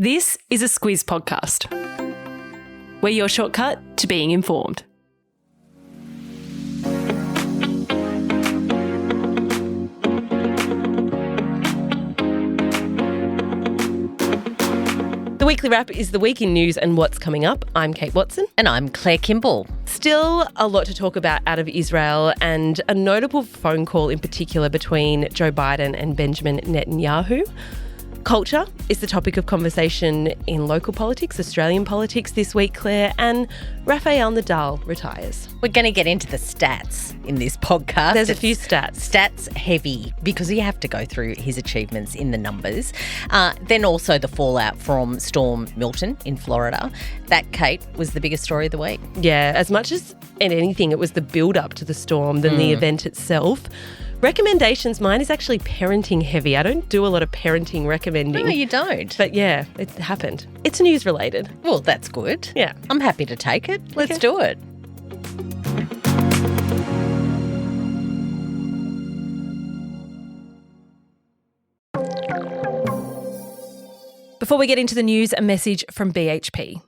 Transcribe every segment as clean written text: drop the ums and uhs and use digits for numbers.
This is a Squiz podcast. We're your shortcut to being informed. The weekly wrap is the week in news and what's coming up. I'm Kate Watson. And I'm Claire Kimball. Still a lot to talk about out of Israel, and a notable phone call in particular between Joe Biden and Benjamin Netanyahu. Culture is the topic of conversation in local politics, Australian politics this week, Claire, and Rafa Nadal retires. We're going to get into the stats in this podcast. There's a few stats. Stats heavy, because you have to go through his achievements in the numbers. Then also the fallout from Storm Milton in Florida. That, Kate, was the biggest story of the week. Yeah, as much as in anything, it was the build-up to the storm than the event itself. Recommendations, mine is actually parenting heavy. I don't do a lot of parenting recommending. No, you don't. But yeah, it happened. It's news related. Well, that's good. Yeah. I'm happy to take it. Let's Okay. do it. Before we get into the news, a message from BHP.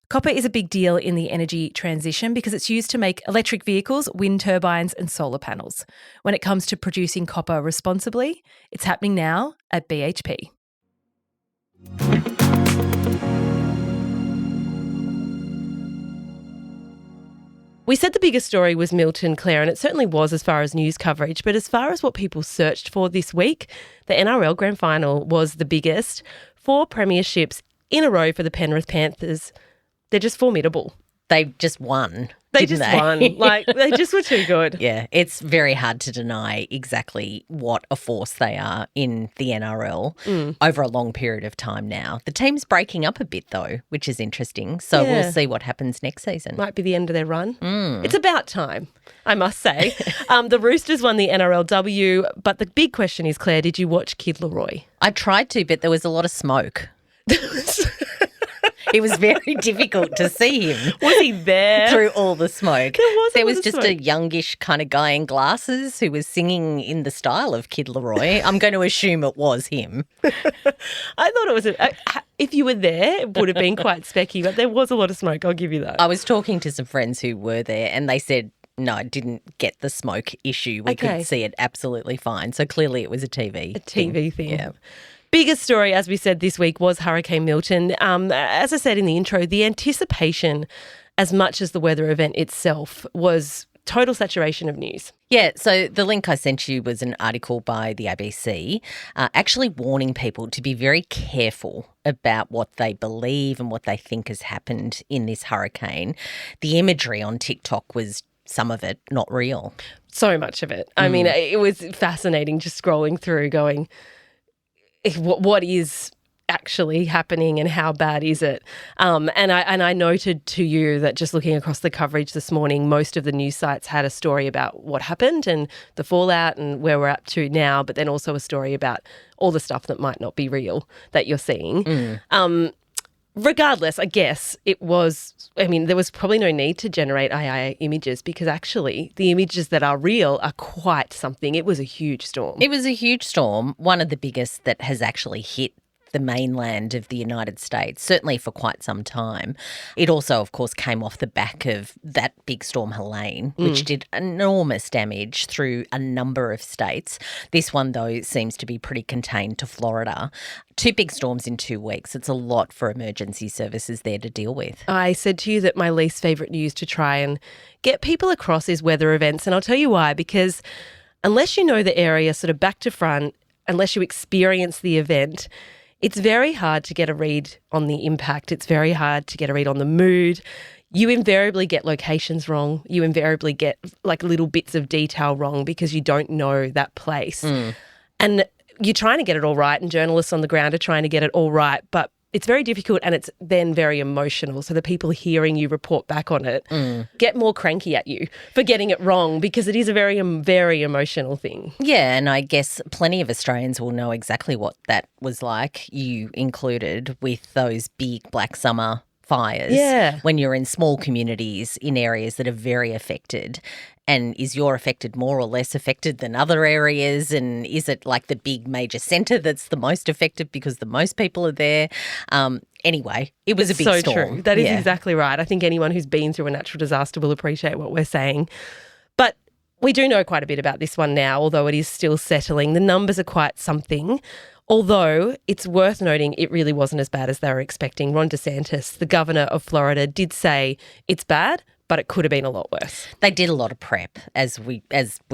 Copper is a big deal in the energy transition because it's used to make electric vehicles, wind turbines and solar panels. When it comes to producing copper responsibly, it's happening now at BHP. We said the biggest story was Milton, Claire, and it certainly was as far as news coverage, but as far as what people searched for this week, the NRL Grand Final was the biggest. 4 premierships in a row for the Penrith Panthers. They're just formidable. They just won. They didn't just won. Like, they just were too good. Yeah, it's very hard to deny exactly what a force they are in the NRL over a long period of time now. The team's breaking up a bit though, which is interesting. So Yeah. we'll see what happens next season. Might be the end of their run. It's about time, I must say. The Roosters won the NRLW, but the big question is, Claire, did you watch Kid Leroy? I tried to, but there was a lot of smoke. It was very difficult to see him Was he there? through all the smoke. There was just smoke. a youngish kind of guy in glasses who was singing in the style of Kid Leroy. I'm going to assume it was him. I thought it was, if you were there, it would have been quite specky, but there was a lot of smoke, I'll give you that. I was talking to some friends who were there and they said, no, I didn't get the smoke issue. We Okay. could see it absolutely fine. So clearly it was a TV TV thing. Yeah. Biggest story, as we said this week, was Hurricane Milton. As I said in the intro, the anticipation, as much as the weather event itself, was total saturation of news. Yeah, so the link I sent you was an article by the ABC actually warning people to be very careful about what they believe and what they think has happened in this hurricane. The imagery on TikTok was some of it not real. So much of it. I mean, it was fascinating just scrolling through going, what is actually happening and how bad is it? And I noted to you that just looking across the coverage this morning, most of the news sites had a story about what happened and the fallout and where we're up to now, but then also a story about all the stuff that might not be real that you're seeing. Regardless, I guess it was, there was probably no need to generate AI images because actually the images that are real are quite something. It was a huge storm. It was a huge storm, one of the biggest that has actually hit the mainland of the United States, certainly for quite some time. It also, of course, came off the back of that big storm Helene, which did enormous damage through a number of states. This one, though, seems to be pretty contained to Florida. 2 big storms in 2 weeks. It's a lot for emergency services there to deal with. I said to you that my least favourite news to try and get people across is weather events. And I'll tell you why, because unless you know the area sort of back to front, unless you experience the event, it's very hard to get a read on the impact. It's very hard to get a read on the mood. You invariably get locations wrong. You invariably get like little bits of detail wrong because you don't know that place. And you're trying to get it all right, and journalists on the ground are trying to get it all right, but it's very difficult and it's then very emotional. So the people hearing you report back on it get more cranky at you for getting it wrong because it is a very, very emotional thing. Yeah, and I guess plenty of Australians will know exactly what that was like, you included, with those big black summer fires when you're in small communities in areas that are very affected. And is your affected more or less affected than other areas? And is it like the big major centre that's the most affected because the most people are there? Anyway, it was a big storm. So true. That is exactly right. I think anyone who's been through a natural disaster will appreciate what we're saying. But we do know quite a bit about this one now, although it is still settling. The numbers are quite something. Although it's worth noting it really wasn't as bad as they were expecting. Ron DeSantis, the governor of Florida, did say it's bad, but it could have been a lot worse. They did a lot of prep, as we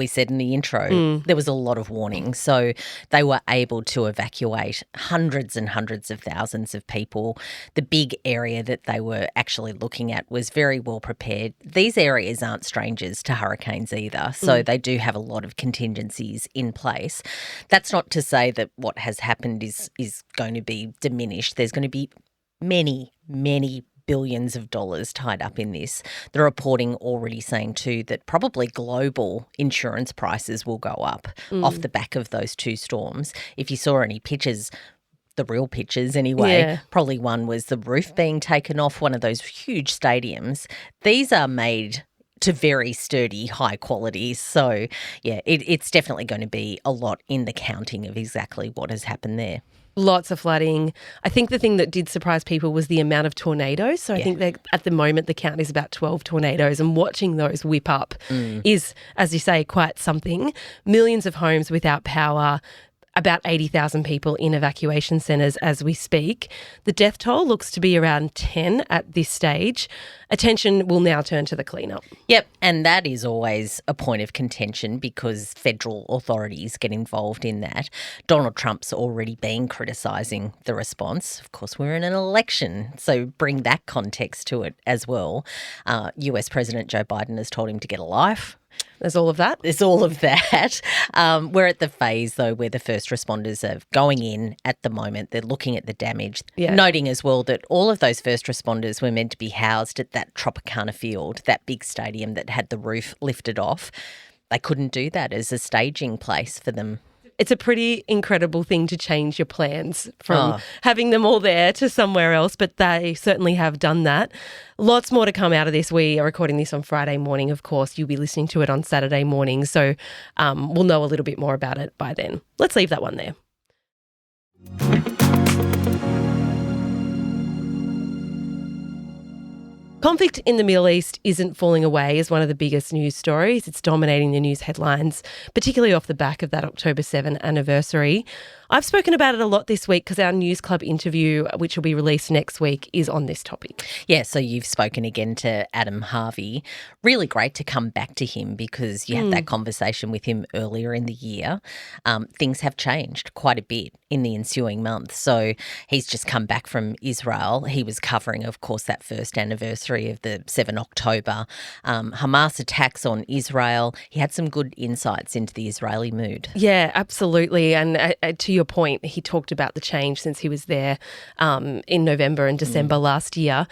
said in the intro. There was a lot of warning. So they were able to evacuate hundreds and hundreds of thousands of people. The big area that they were actually looking at was very well prepared. These areas aren't strangers to hurricanes either, so they do have a lot of contingencies in place. That's not to say that what has happened is going to be diminished. There's going to be many billions of dollars tied up in this. The reporting already saying too that probably global insurance prices will go up off the back of those two storms. If you saw any pictures, the real pictures anyway, probably one was the roof being taken off one of those huge stadiums. These are made to very sturdy, high quality. So, yeah, it's definitely going to be a lot in the counting of exactly what has happened there. Lots of flooding. I think the thing that did surprise people was the amount of tornadoes. So I think that at the moment the count is about 12 tornadoes, and watching those whip up is, as you say, quite something. Millions of homes without power, about 80,000 people in evacuation centres as we speak. The death toll looks to be around 10 at this stage. Attention will now turn to the cleanup. Yep, and that is always a point of contention because federal authorities get involved in that. Donald Trump's already been criticising the response. Of course, we're in an election, so bring that context to it as well. US President Joe Biden has told him to get a life. There's all of that. There's all of that. We're at the phase, though, where the first responders are going in at the moment. They're looking at the damage, noting as well that all of those first responders were meant to be housed at that Tropicana field, that big stadium that had the roof lifted off. They couldn't do that as a staging place for them. It's a pretty incredible thing to change your plans from having them all there to somewhere else, but they certainly have done that. Lots more to come out of this. We are recording this on Friday morning, of course. You'll be listening to it on Saturday morning, so we'll know a little bit more about it by then. Let's leave that one there. Conflict in the Middle East isn't falling away is one of the biggest news stories. It's dominating the news headlines, particularly off the back of that October 7 anniversary. I've spoken about it a lot this week because our News Club interview, which will be released next week, is on this topic. Yeah, so you've spoken again to Adam Harvey. Really great to come back to him because you had that conversation with him earlier in the year. Things have changed quite a bit in the ensuing month. So he's just come back from Israel. He was covering, of course, that first anniversary of the 7 October Hamas attacks on Israel. He had some good insights into the Israeli mood. Yeah, absolutely. And to your point, he talked about the change since he was there in November and December last year.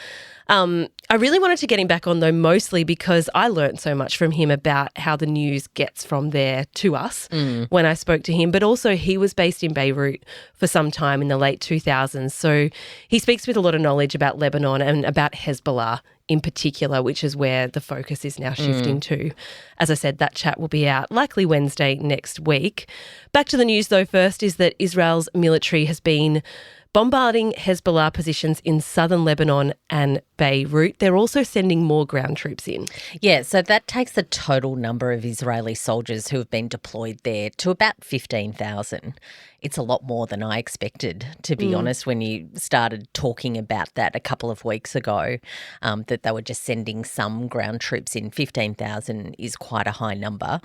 I really wanted to get him back on, though, mostly because I learned so much from him about how the news gets from there to us when I spoke to him. But also he was based in Beirut for some time in the late 2000s. So he speaks with a lot of knowledge about Lebanon and about Hezbollah in particular, which is where the focus is now shifting to. As I said, that chat will be out likely Wednesday next week. Back to the news, though, first is that Israel's military has been bombarding Hezbollah positions in southern Lebanon and Beirut. They're also sending more ground troops in. Yeah, so that takes the total number of Israeli soldiers who have been deployed there to about 15,000. It's a lot more than I expected, to be honest, when you started talking about that a couple of weeks ago, that they were just sending some ground troops in. 15,000 is quite a high number.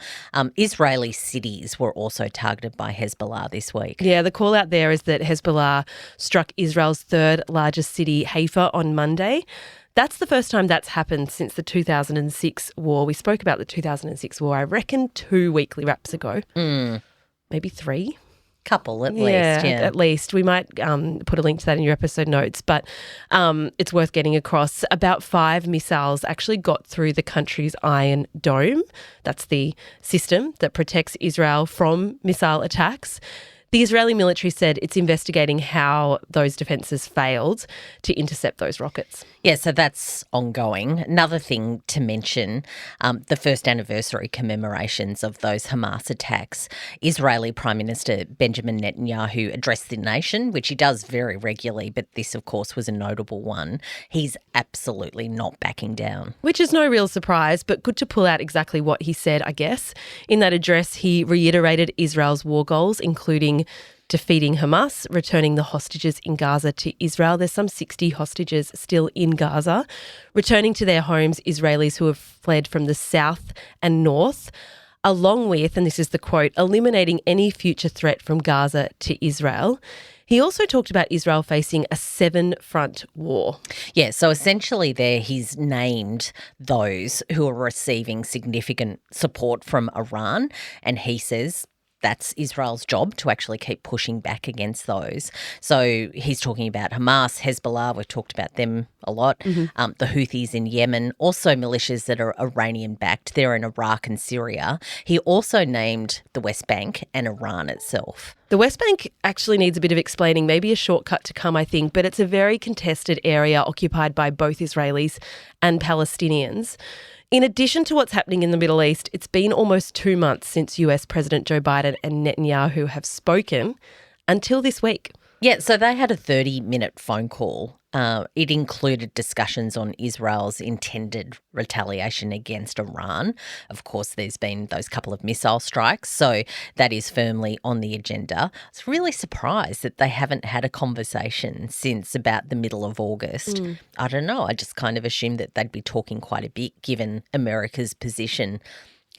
Israeli cities were also targeted by Hezbollah this week. Yeah, the call out there is that Hezbollah struck Israel's third largest city, Haifa, on Monday. That's the first time that's happened since the 2006 war. We spoke about the 2006 war, I reckon 2 weekly wraps ago. Maybe 3. Couple at least, yeah. At least. We might put a link to that in your episode notes, but it's worth getting across. About 5 missiles actually got through the country's Iron Dome. That's the system that protects Israel from missile attacks. The Israeli military said it's investigating how those defences failed to intercept those rockets. Yeah, so that's ongoing. Another thing to mention, the first anniversary commemorations of those Hamas attacks. Israeli Prime Minister Benjamin Netanyahu addressed the nation, which he does very regularly, but this, of course, was a notable one. He's absolutely not backing down. Which is no real surprise, but good to pull out exactly what he said, I guess. In that address, he reiterated Israel's war goals, including defeating Hamas, returning the hostages in Gaza to Israel. There's some 60 hostages still in Gaza. Returning to their homes, Israelis who have fled from the south and north, along with, and this is the quote, eliminating any future threat from Gaza to Israel. He also talked about Israel facing a 7-front war. Yeah, so essentially there he's named those who are receiving significant support from Iran, and he says that's Israel's job to actually keep pushing back against those. So he's talking about Hamas, Hezbollah, we've talked about them a lot, the Houthis in Yemen, also militias that are Iranian-backed. They're in Iraq and Syria. He also named the West Bank and Iran itself. The West Bank actually needs a bit of explaining, maybe a shortcut to come, I think, but it's a very contested area occupied by both Israelis and Palestinians. In addition to what's happening in the Middle East, it's been almost 2 months since US President Joe Biden and Netanyahu have spoken until this week. Yeah, so they had a 30-minute phone call. It included discussions on Israel's intended retaliation against Iran. Of course, there's been those couple of missile strikes, so that is firmly on the agenda. I was really surprised that they haven't had a conversation since about the middle of August. I don't know, I just kind of assumed that they'd be talking quite a bit given America's position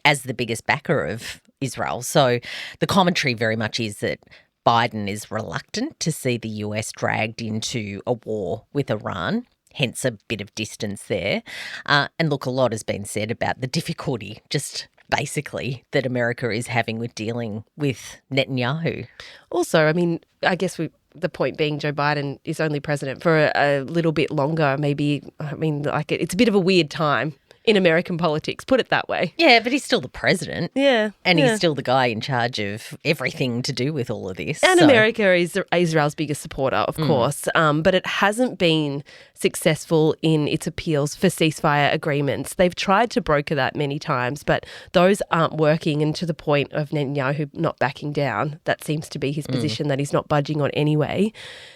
as the biggest backer of Israel. So the commentary very much is that Biden is reluctant to see the US dragged into a war with Iran, hence a bit of distance there. And look, a lot has been said about the difficulty, just basically, that America is having with dealing with Netanyahu. Also, I mean, I guess the point being Joe Biden is only president for a little bit longer, maybe. I mean, like it's a bit of a weird time in American politics, put it that way. Yeah, but he's still the president. Yeah. And he's still the guy in charge of everything to do with all of this. And America is Israel's biggest supporter, of course, but it hasn't been successful in its appeals for ceasefire agreements. They've tried to broker that many times, but those aren't working, and to the point of Netanyahu not backing down, that seems to be his position, that he's not budging on anyway.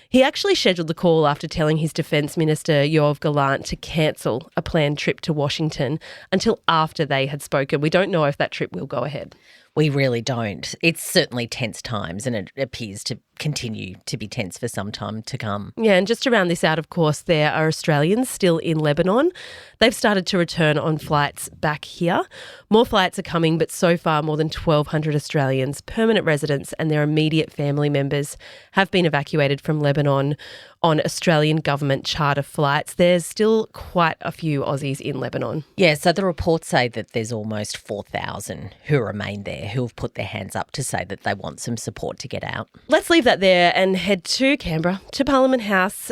He actually scheduled the call after telling his Defence Minister, Yoav Gallant, to cancel a planned trip to Washington until after they had spoken. We don't know if that trip will go ahead. We really don't. It's certainly tense times, and it appears to continue to be tense for some time to come. Yeah, and just to round this out, of course, there are Australians still in Lebanon. They've started to return on flights back here. More flights are coming, but so far more than 1,200 Australians, permanent residents and their immediate family members have been evacuated from Lebanon on Australian government charter flights. There's still quite a few Aussies in Lebanon. Yeah, so the reports say that there's almost 4,000 who remain there, who have put their hands up to say that they want some support to get out. Let's leave that there and head to Canberra, to Parliament House.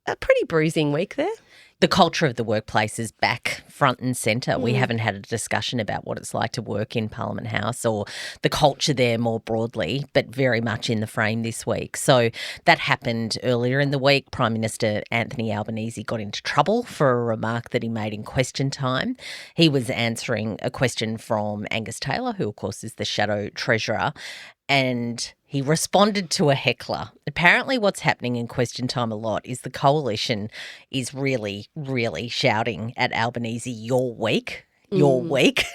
A pretty bruising week there. The culture of the workplace is back front and centre. We haven't had a discussion about what it's like to work in Parliament House or the culture there more broadly, but very much in the frame this week. So that happened earlier in the week. Prime Minister Anthony Albanese got into trouble for a remark that he made in question time. He was answering a question from Angus Taylor, who of course is the Shadow Treasurer, and he responded to a heckler. Apparently what's happening in question time a lot is the coalition is really, really shouting at Albanese, "You're weak, you're weak."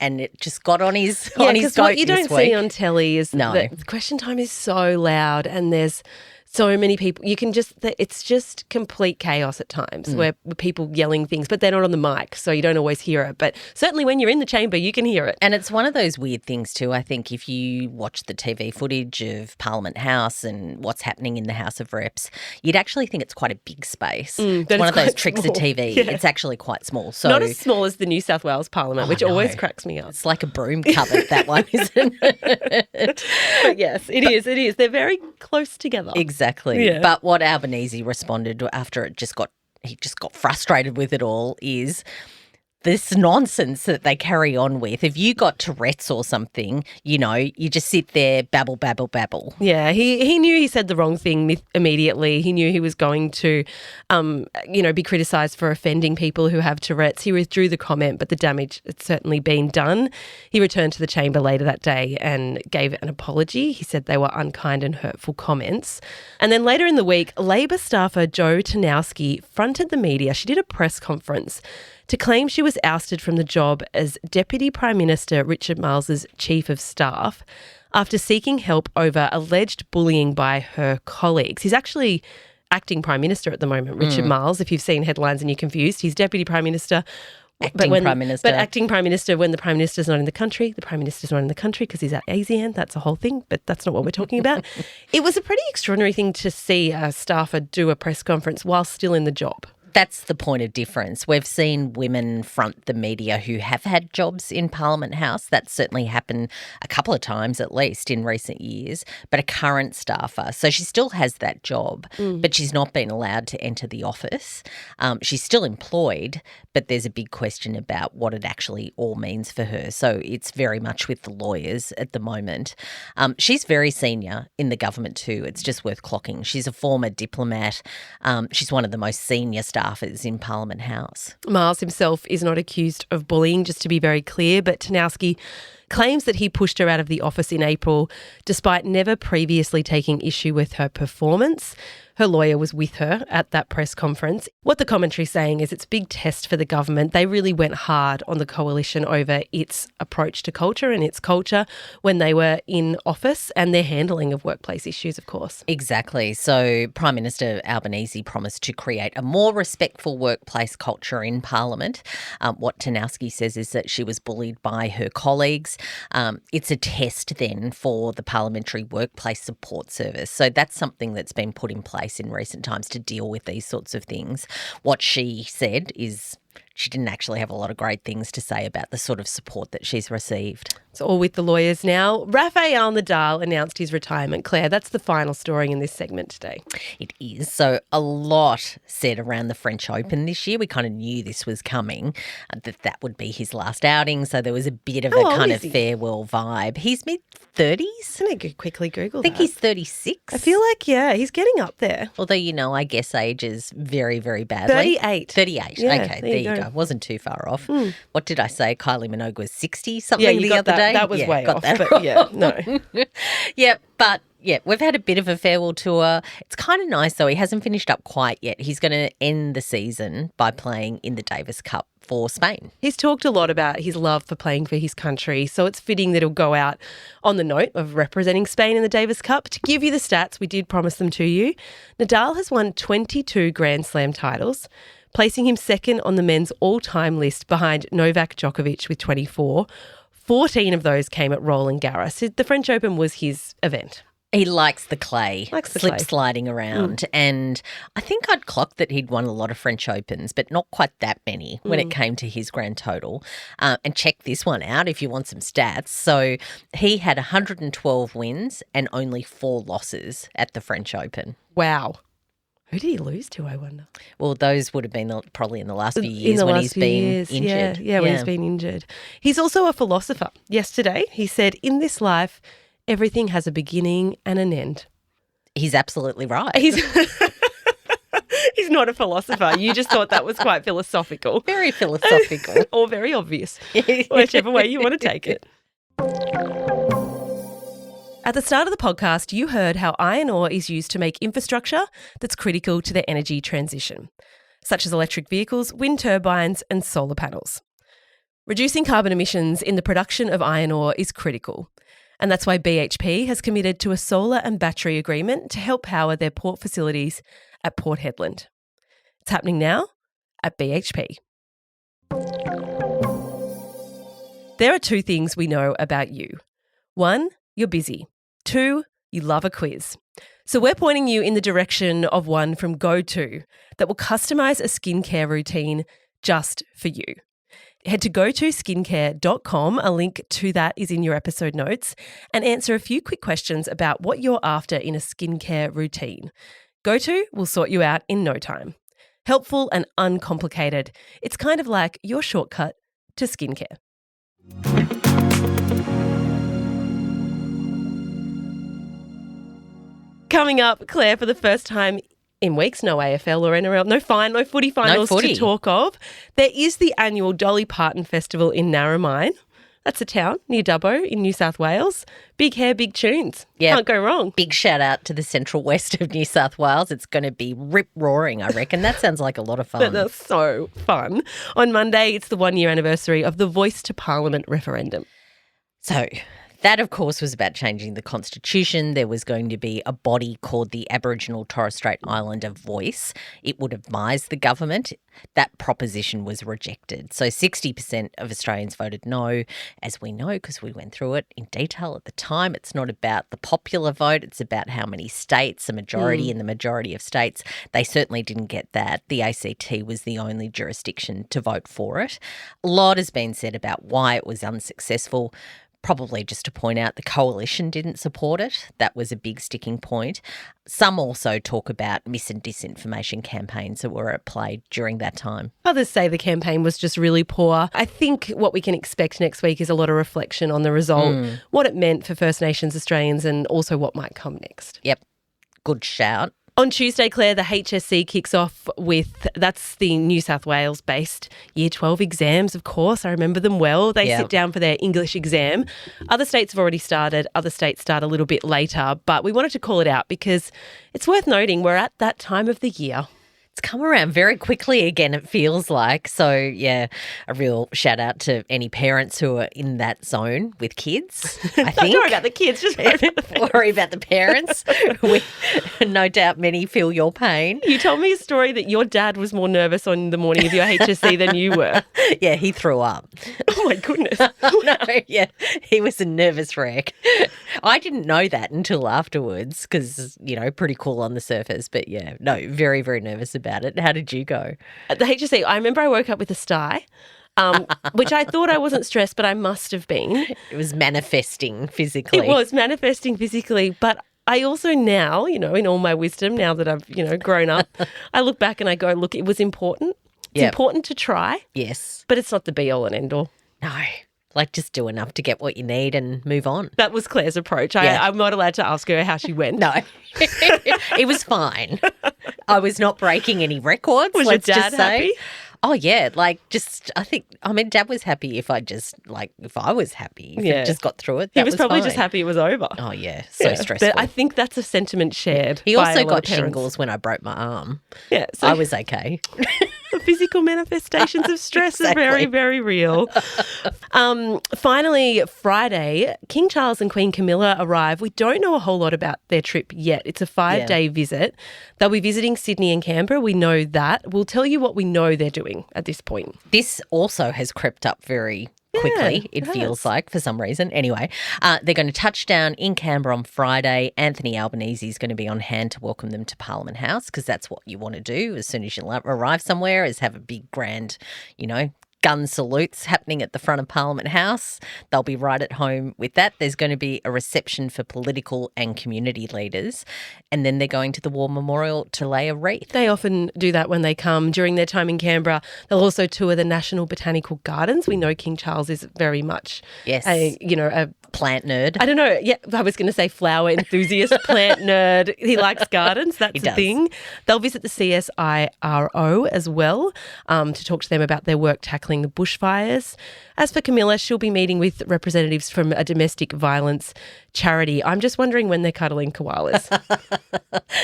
And it just got on his goat this week. Because what you don't see on telly is that question time is so loud and there's so many people. You can just, it's just complete chaos at times where people yelling things, but they're not on the mic, so you don't always hear it. But certainly when you're in the chamber, you can hear it. And it's one of those weird things too. I think if you watch the TV footage of Parliament House and what's happening in the House of Reps, you'd actually think it's quite a big space. It's one of those tricks of TV. Yeah. It's actually quite small. So not as small as the New South Wales Parliament, which always cracks me up. It's like a broom cupboard, that one, isn't it? But yes, it is. They're very close together. Exactly. Yeah. But what Albanese responded after he just got frustrated with it all is this nonsense that they carry on with. If you got Tourette's or something, you just sit there, babble, babble, babble. Yeah, he knew he said the wrong thing immediately. He knew he was going to, be criticised for offending people who have Tourette's. He withdrew the comment, but the damage had certainly been done. He returned to the chamber later that day and gave an apology. He said they were unkind and hurtful comments. And then later in the week, Labor staffer Jo Tanowski fronted the media. She did a press conference to claim she was ousted from the job as Deputy Prime Minister Richard Marles's Chief of Staff after seeking help over alleged bullying by her colleagues. He's actually acting Prime Minister at the moment, Richard Marles. If you've seen headlines and you're confused, he's Deputy Prime Minister. Prime Minister. But acting Prime Minister when the Prime Minister's not in the country. The Prime Minister's not in the country because he's at ASEAN. That's a whole thing, but that's not what we're talking about. It was a pretty extraordinary thing to see a staffer do a press conference while still in the job. That's the point of difference. We've seen women front the media who have had jobs in Parliament House. That's certainly happened a couple of times at least in recent years, but a current staffer. So she still has that job, but she's not been allowed to enter the office. She's still employed, but there's a big question about what it actually all means for her. So it's very much with the lawyers at the moment. She's very senior in the government too. It's just worth clocking. She's a former diplomat. She's one of the most senior staffers in Parliament House. Marles himself is not accused of bullying, just to be very clear, but Tanowski claims that he pushed her out of the office in April despite never previously taking issue with her performance. Her lawyer was with her at that press conference. What the commentary's saying is it's a big test for the government. They really went hard on the coalition over its approach to culture and its culture when they were in office and their handling of workplace issues, of course. Exactly. So Prime Minister Albanese promised to create a more respectful workplace culture in Parliament. What Tanowski says is that she was bullied by her colleagues. It's a test then for the Parliamentary Workplace Support Service. So that's something that's been put in place in recent times to deal with these sorts of things. What she said is she didn't actually have a lot of great things to say about the sort of support that she's received. It's all with the lawyers now. Rafa Nadal announced his retirement. Claire, that's the final story in this segment today. It is. So a lot said around the French Open this year. We kind of knew this was coming, that would be his last outing. So there was a bit of a kind of farewell vibe. He's mid-30s. Let me quickly Google I think he's 36. I feel like, he's getting up there. Although, I guess ages very, very badly. 38. 38. Yeah, okay, there you go. Wasn't too far off. What did I say? Kylie Minogue was 60 something the other day. That was way off. That but wrong. no. We've had a bit of a farewell tour. It's kind of nice though. He hasn't finished up quite yet. He's going to end the season by playing in the Davis Cup for Spain. He's talked a lot about his love for playing for his country, so it's fitting that he'll go out on the note of representing Spain in the Davis Cup. To give you the stats, we did promise them to you. Nadal has won 22 Grand Slam titles, placing him second on the men's all-time list behind Novak Djokovic with 24. 14 of those came at Roland Garros. The French Open was his event. He likes the clay, sliding around. And I think I'd clocked that he'd won a lot of French Opens, but not quite that many when it came to his grand total. And check this one out if you want some stats. So he had 112 wins and only 4 losses at the French Open. Wow. Who did he lose to, I wonder? Well, those would have been probably in the last few years when he's been injured. Yeah, when he's been injured. He's also a philosopher. Yesterday, he said, in this life, everything has a beginning and an end. He's absolutely right. He's not a philosopher. You just thought that was quite philosophical. Very philosophical. Or very obvious, whichever way you want to take it. At the start of the podcast, you heard how iron ore is used to make infrastructure that's critical to the energy transition, such as electric vehicles, wind turbines and solar panels. Reducing carbon emissions in the production of iron ore is critical, and that's why BHP has committed to a solar and battery agreement to help power their port facilities at Port Hedland. It's happening now at BHP. There are 2 things we know about you. 1, you're busy. 2, you love a quiz. So we're pointing you in the direction of one from GoTo that will customise a skincare routine just for you. Head to gotoskincare.com, a link to that is in your episode notes, and answer a few quick questions about what you're after in a skincare routine. GoTo will sort you out in no time. Helpful and uncomplicated. It's kind of like your shortcut to skincare. Coming up, Claire, for the first time in weeks, no AFL or NRL, no footy finals to talk of. There is the annual Dolly Parton Festival in Narromine. That's a town near Dubbo in New South Wales. Big hair, big tunes. Yep. Can't go wrong. Big shout out to the central west of New South Wales. It's going to be rip-roaring, I reckon. That sounds like a lot of fun. That's so fun. On Monday, it's the 1-year anniversary of the Voice to Parliament referendum. So that, of course, was about changing the constitution. There was going to be a body called the Aboriginal Torres Strait Islander Voice. It would advise the government. That proposition was rejected. So 60% of Australians voted no, as we know, because we went through it in detail at the time. It's not about the popular vote. It's about how many states, a majority in the majority of states. They certainly didn't get that. The ACT was the only jurisdiction to vote for it. A lot has been said about why it was unsuccessful. Probably just to point out the coalition didn't support it. That was a big sticking point. Some also talk about mis and disinformation campaigns that were at play during that time. Others say the campaign was just really poor. I think what we can expect next week is a lot of reflection on the result, what it meant for First Nations Australians and also what might come next. Yep. Good shout. On Tuesday, Claire, the HSC kicks off with, that's the New South Wales-based Year 12 exams, of course. I remember them well. They sit down for their English exam. Other states have already started. Other states start a little bit later. But we wanted to call it out because it's worth noting we're at that time of the year. It's come around very quickly again, it feels like. So, yeah, a real shout out to any parents who are in that zone with kids, I think. Don't worry about the kids, just worry about the parents. Worry about the parents. No doubt many feel your pain. You told me a story that your dad was more nervous on the morning of your HSC than you were. Yeah, he threw up. Oh, my goodness. No, yeah, he was a nervous wreck. I didn't know that until afterwards because, pretty cool on the surface. But, yeah, no, very, very nervous about it. How did you go? At the HSC, I remember I woke up with a sty, which I thought I wasn't stressed, but I must have been. It was manifesting physically. It was manifesting physically, but I also now, in all my wisdom, now that I've, grown up, I look back and I go, look, it was important. It's important to try. Yes. But it's not the be-all and end-all. No. Just do enough to get what you need and move on. That was Claire's approach. I'm not allowed to ask her how she went. No. It was fine. I was not breaking any records, was let's your dad just say. Happy? Oh, yeah. Dad was happy if I was happy. If it just got through it, he was probably fine. just happy it was over. Oh, yeah. So stressful. But I think that's a sentiment shared. He by also a lot got of parents. shingles when I broke my arm. Yeah. So I was okay. The physical manifestations of stress are very, very real. Finally, Friday, King Charles and Queen Camilla arrive. We don't know a whole lot about their trip yet. It's a 5-day visit. They'll be visiting Sydney and Canberra. We know that. We'll tell you what we know they're doing at this point. This also has crept up very quickly, it feels like, for some reason. Anyway, they're going to touch down in Canberra on Friday. Anthony Albanese is going to be on hand to welcome them to Parliament House because that's what you want to do as soon as you arrive somewhere is have a big grand, gun salutes happening at the front of Parliament House. They'll be right at home with that. There's going to be a reception for political and community leaders, and then they're going to the War Memorial to lay a wreath. They often do that when they come. During their time in Canberra, they'll also tour the National Botanical Gardens. We know King Charles is very much a plant nerd. I don't know. Yeah, I was going to say flower enthusiast, plant nerd. He likes gardens. That's the thing. They'll visit the CSIRO as well to talk to them about their work tackling the bushfires. As for Camilla, she'll be meeting with representatives from a domestic violence charity. I'm just wondering when they're cuddling koalas.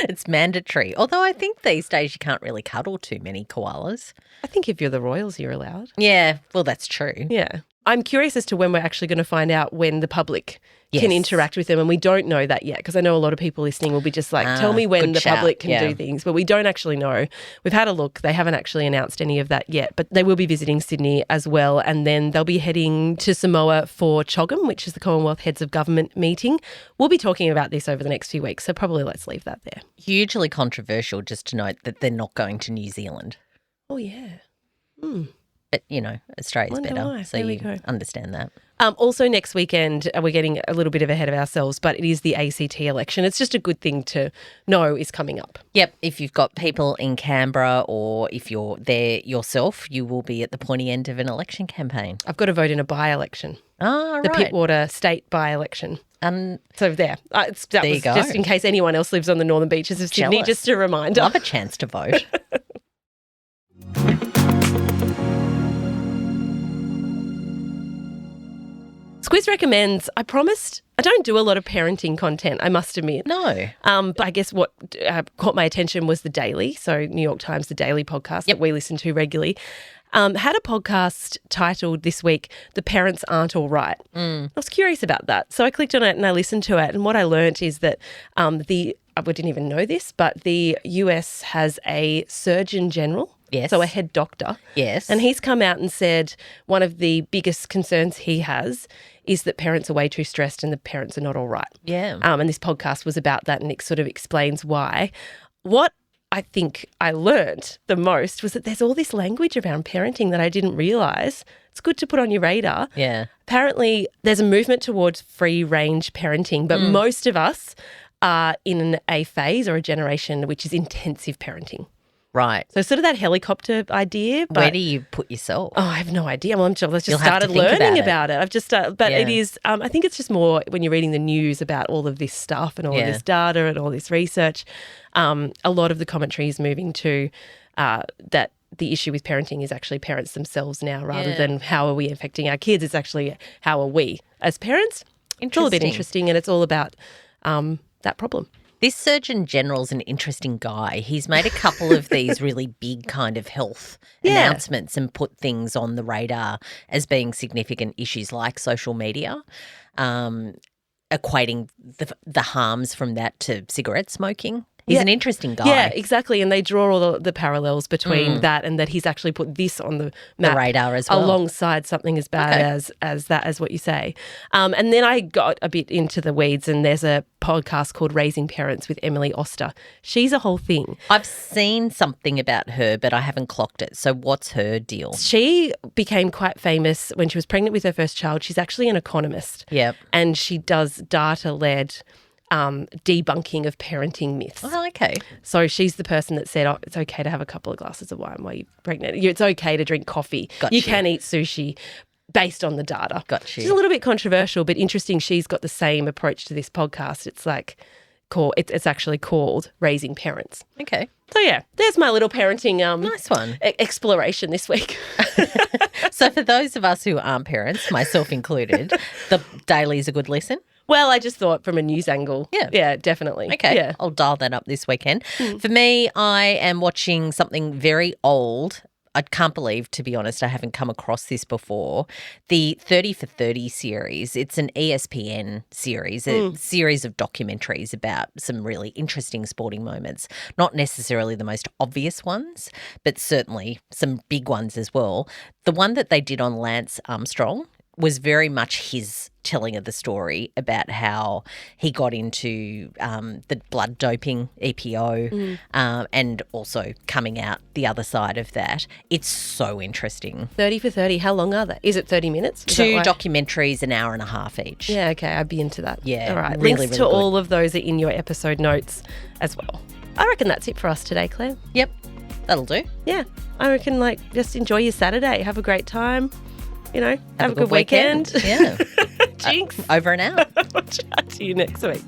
It's mandatory. Although I think these days you can't really cuddle too many koalas. I think if you're the royals, you're allowed. Yeah, well, that's true. Yeah. I'm curious as to when we're actually going to find out when the public can interact with them, and we don't know that yet because I know a lot of people listening will be just like, tell me when the public can do things, but we don't actually know. We've had a look. They haven't actually announced any of that yet, but they will be visiting Sydney as well, and then they'll be heading to Samoa for CHOGM, which is the Commonwealth Heads of Government meeting. We'll be talking about this over the next few weeks, so probably let's leave that there. Hugely controversial, just to note that they're not going to New Zealand. Oh, yeah. But, Australia's better, why. so there you understand that. Also next weekend, we're getting a little bit of ahead of ourselves, but it is the ACT election. It's just a good thing to know is coming up. Yep. If you've got people in Canberra or if you're there yourself, you will be at the pointy end of an election campaign. I've got to vote in a by-election. Oh, The right. Pittwater State by-election. So there. That There was you go. just in case anyone else lives on the northern beaches of Sydney, Jealous. just a reminder. Love a chance to vote. Squiz recommends, I promised, I don't do a lot of parenting content, I must admit. No. But I guess what caught my attention was The Daily, so New York Times, The Daily podcast that we listen to regularly. Had a podcast titled this week, The Parents Aren't All Right. I was curious about that. So I clicked on it and I listened to it. And what I learned is that I didn't even know this, but the US has a Surgeon General. Yes. So a head doctor. Yes. And he's come out and said one of the biggest concerns he has is that parents are way too stressed and the parents are not all right. Yeah. And this podcast was about that and it sort of explains why. What I think I learned the most was that there's all this language around parenting that I didn't realise. It's good to put on your radar. Yeah. Apparently, there's a movement towards free-range parenting, but most of us are in a phase or a generation which is intensive parenting. Right. So sort of that helicopter idea. But, Where do you put yourself? Oh, I have no idea. Well, I've just You'll have to started think learning about it. about it. I've just but Yeah. it is, I think it's just more when you're reading the news about all of this stuff and all of this data and all this research, a lot of the commentary is moving to that the issue with parenting is actually parents themselves now rather than how are we affecting our kids. It's actually how are we as parents. It's all a bit interesting and it's all about that problem. This Surgeon General's an interesting guy. He's made a couple of these really big kind of health announcements and put things on the radar as being significant issues like social media, equating the harms from that to cigarette smoking. He's an interesting guy. Yeah, exactly. And they draw all the parallels between that and that he's actually put this on the map, The radar as well. alongside something as bad as what you say. And then I got a bit into the weeds and there's a podcast called Raising Parents with Emily Oster. She's a whole thing. I've seen something about her, but I haven't clocked it. So what's her deal? She became quite famous when she was pregnant with her first child. She's actually an economist. Yep. And she does data-led debunking of parenting myths. Oh, okay. So she's the person that said, it's okay to have a couple of glasses of wine while you're pregnant. It's okay to drink coffee. Got you you. can eat sushi based on the data. Got you. She's a little bit controversial, but interesting. She's got the same approach to this podcast. It's like, it's actually called Raising Parents. Okay. So yeah, there's my little parenting Nice one. exploration this week. So for those of us who aren't parents, myself included, the Daily's a good listen. Well, I just thought from a news angle. Yeah. Yeah, definitely. Okay, Yeah. I'll dial that up this weekend. For me, I am watching something very old. I can't believe, to be honest, I haven't come across this before. The 30 for 30 series. It's an ESPN series, a series of documentaries about some really interesting sporting moments. Not necessarily the most obvious ones, but certainly some big ones as well. The one that they did on Lance Armstrong was very much his telling of the story about how he got into the blood doping, EPO, and also coming out the other side of that. It's so interesting. 30 for 30, how long are they? Is it 30 minutes? Is Two that right? documentaries, an hour and a half each. Yeah, okay, I'd be into that. Yeah, All right. really, Links really to good. all of those are in your episode notes as well. I reckon that's it for us today, Claire. Yep, that'll do. Yeah, I reckon just enjoy your Saturday. Have a great time. Have a good weekend. Yeah. Jinx. Over and out. I'll chat to you next week.